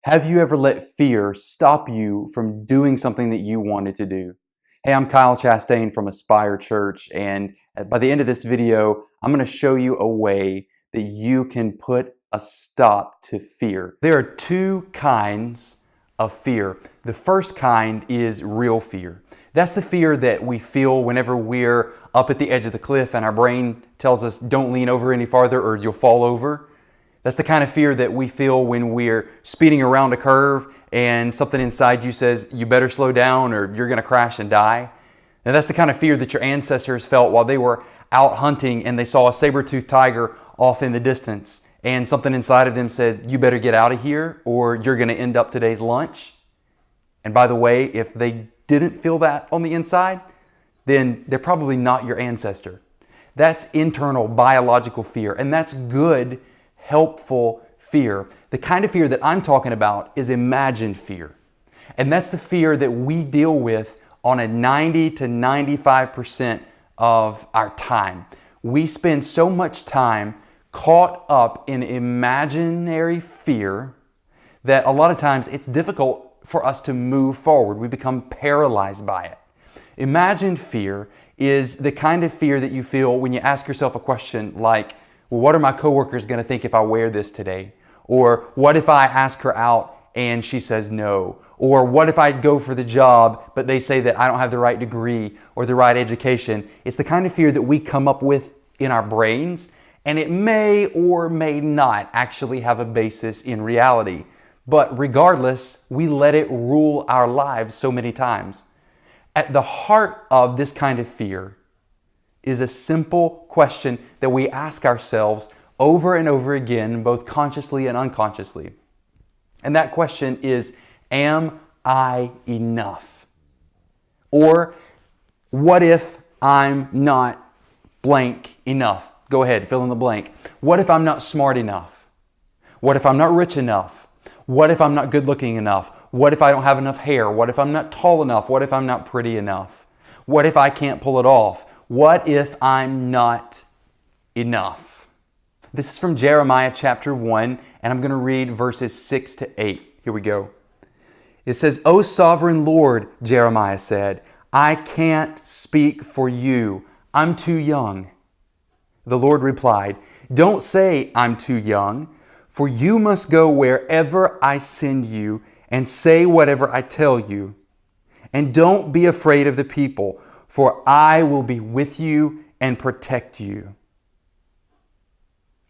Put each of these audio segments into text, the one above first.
Have you ever let fear stop you from doing something that you wanted to do? Hey, I'm Kyle Chastain from Aspire Church, and by the end of this video, I'm going to show you a way that you can put a stop to fear. There are two kinds of fear. The first kind is real fear. That's the fear that we feel whenever we're up at the edge of the cliff and our brain tells us, don't lean over any farther or you'll fall over. That's the kind of fear that we feel when we're speeding around a curve and something inside you says, you better slow down or you're going to crash and die. Now that's the kind of fear that your ancestors felt while they were out hunting and they saw a saber-toothed tiger off in the distance and something inside of them said, you better get out of here or you're going to end up today's lunch. And by the way, if they didn't feel that on the inside, then they're probably not your ancestor. That's internal biological fear, and that's good, helpful fear. The kind of fear that I'm talking about is imagined fear. And that's the fear that we deal with on a 90 to 95% of our time. We spend so much time caught up in imaginary fear that a lot of times it's difficult for us to move forward. We become paralyzed by it. Imagined fear is the kind of fear that you feel when you ask yourself a question like, well, what are my coworkers going to think if I wear this today? Or what if I ask her out and she says no? Or what if I go for the job but they say that I don't have the right degree or the right education? It's the kind of fear that we come up with in our brains, and it may or may not actually have a basis in reality. But regardless, we let it rule our lives so many times. At the heart of this kind of fear is a simple question that we ask ourselves over and over again, both consciously and unconsciously. And that question is, am I enough? Or what if I'm not blank enough? Go ahead, fill in the blank. What if I'm not smart enough? What if I'm not rich enough? What if I'm not good looking enough? What if I don't have enough hair? What if I'm not tall enough? What if I'm not pretty enough? What if I can't pull it off? What if I'm not enough? This is from Jeremiah chapter 1, and I'm going to read verses 6 to 8. Here we go. It says, O sovereign Lord, Jeremiah said, I can't speak for you. I'm too young. The Lord replied, don't say I'm too young, for you must go wherever I send you and say whatever I tell you. And don't be afraid of the people, for I will be with you and protect you.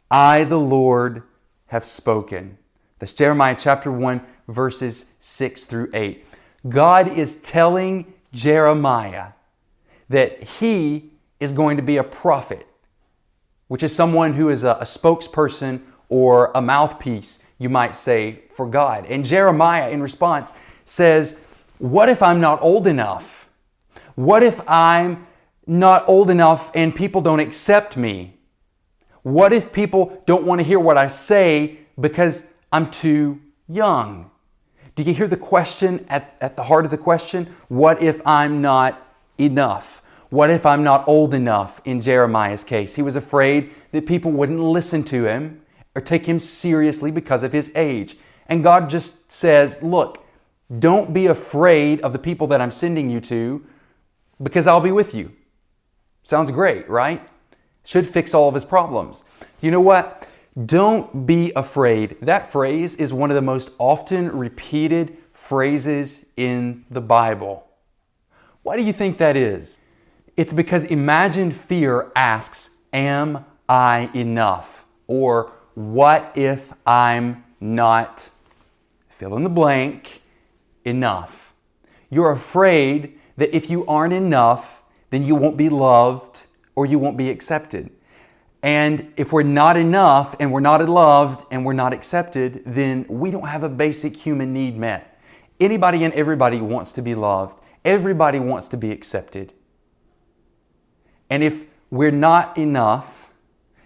I, the Lord, have spoken. That's Jeremiah chapter 1, verses 6 through 8. God is telling Jeremiah that he is going to be a prophet, which is someone who is a spokesperson or a mouthpiece, you might say, for God. And Jeremiah, in response, says, what if I'm not old enough? What if I'm not old enough and people don't accept me? What if people don't want to hear what I say because I'm too young? Do you hear the question at the heart of the question? What if I'm not enough? What if I'm not old enough in Jeremiah's case? He was afraid that people wouldn't listen to him or take him seriously because of his age. And God just says, look, don't be afraid of the people that I'm sending you to because I'll be with you. Sounds great, right? Should fix all of his problems. You know what? Don't be afraid. That phrase is one of the most often repeated phrases in the Bible. Why do you think that is? It's because imagined fear asks, am I enough? Or what if I'm not, fill in the blank, enough? You're afraid that if you aren't enough, then you won't be loved or you won't be accepted. And if we're not enough and we're not loved and we're not accepted, then we don't have a basic human need met. Anybody and everybody wants to be loved. Everybody wants to be accepted. And if we're not enough,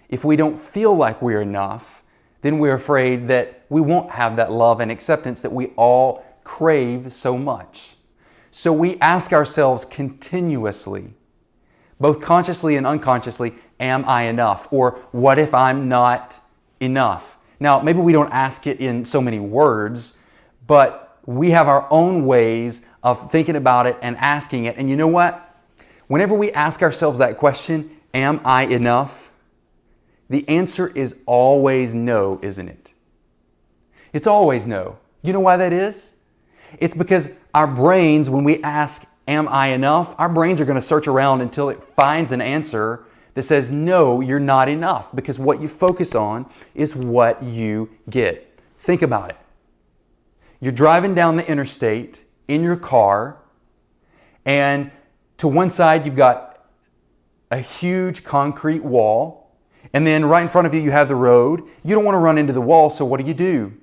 if we don't feel like we're enough, then we're afraid that we won't have that love and acceptance that we all crave so much. So we ask ourselves continuously, both consciously and unconsciously, am I enough? Or what if I'm not enough? Now, maybe we don't ask it in so many words, but we have our own ways of thinking about it and asking it. And you know what? Whenever we ask ourselves that question, am I enough? The answer is always no, isn't it? It's always no. You know why that is? It's because our brains, when we ask, am I enough? Our brains are going to search around until it finds an answer that says, no, you're not enough, because what you focus on is what you get. Think about it. You're driving down the interstate in your car, and to one side you've got a huge concrete wall, and then right in front of you you have the road. You don't want to run into the wall, so what do?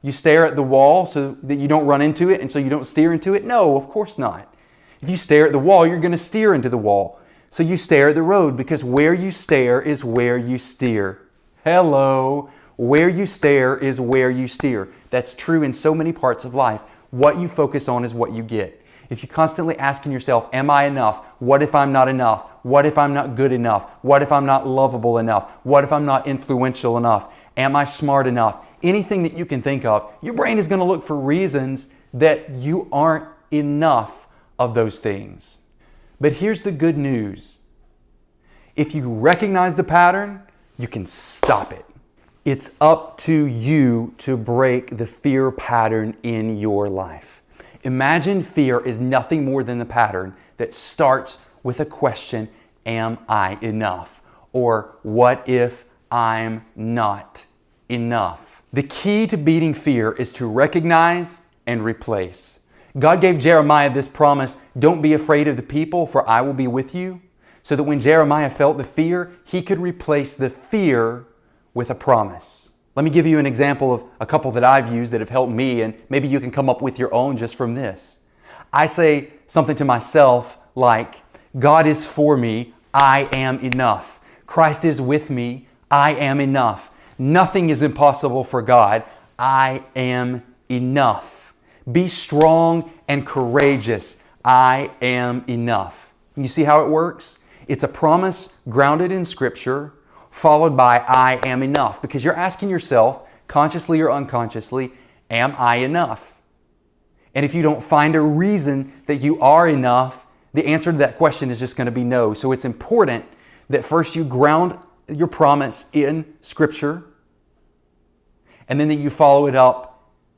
You stare at the wall so that you don't run into it and so you don't steer into it? No, of course not. If you stare at the wall, you're going to steer into the wall. So you stare at the road, because where you stare is where you steer. Hello. Where you stare is where you steer. That's true in so many parts of life. What you focus on is what you get. If you're constantly asking yourself, am I enough? What if I'm not enough? What if I'm not good enough? What if I'm not lovable enough? What if I'm not influential enough? Am I smart enough? Anything that you can think of, your brain is going to look for reasons that you aren't enough of those things. But here's the good news. If you recognize the pattern, you can stop it. It's up to you to break the fear pattern in your life. Imagine fear is nothing more than the pattern that starts with a question, am I enough? Or what if I'm not enough? The key to beating fear is to recognize and replace. God gave Jeremiah this promise, don't be afraid of the people, for I will be with you. So that when Jeremiah felt the fear, he could replace the fear with a promise. Let me give you an example of a couple that I've used that have helped me, and maybe you can come up with your own just from this. I say something to myself like, God is for me, I am enough. Christ is with me, I am enough. Nothing is impossible for God, I am enough. Be strong and courageous, I am enough. You see how it works? It's a promise grounded in Scripture, followed by I am enough, because you're asking yourself, consciously or unconsciously, am I enough? And if you don't find a reason that you are enough, the answer to that question is just going to be no. So it's important that first you ground your promise in Scripture, and then that you follow it up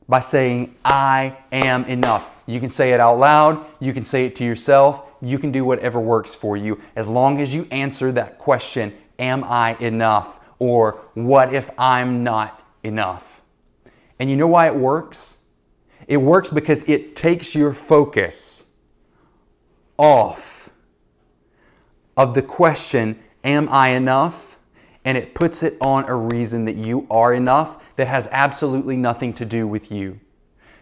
by saying, I am enough. You can say it out loud, you can say it to yourself, you can do whatever works for you, as long as you answer that question, am I enough? Or what if I'm not enough? And you know why it works? It works because it takes your focus off of the question, am I enough? And it puts it on a reason that you are enough that has absolutely nothing to do with you.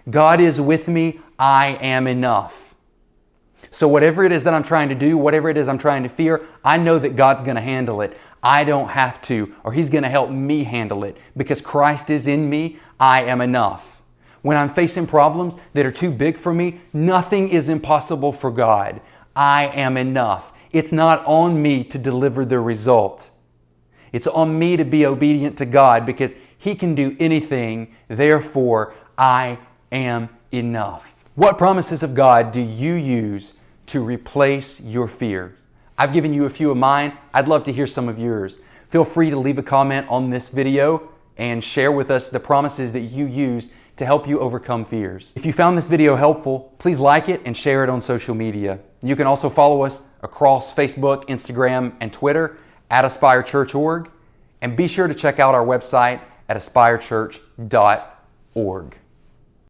God is with me, I am enough. So whatever it is that I'm trying to do, whatever it is I'm trying to fear, I know that God's going to handle it. I don't have to, or He's going to help me handle it. Because Christ is in me, I am enough. When I'm facing problems that are too big for me, nothing is impossible for God. I am enough. It's not on me to deliver the result. It's on me to be obedient to God, because He can do anything. Therefore, I am enough. What promises of God do you use to replace your fears? I've given you a few of mine. I'd love to hear some of yours. Feel free to leave a comment on this video and share with us the promises that you use to help you overcome fears. If you found this video helpful, please like it and share it on social media. You can also follow us across Facebook, Instagram, and Twitter at AspireChurch.org. And be sure to check out our website at aspirechurch.org.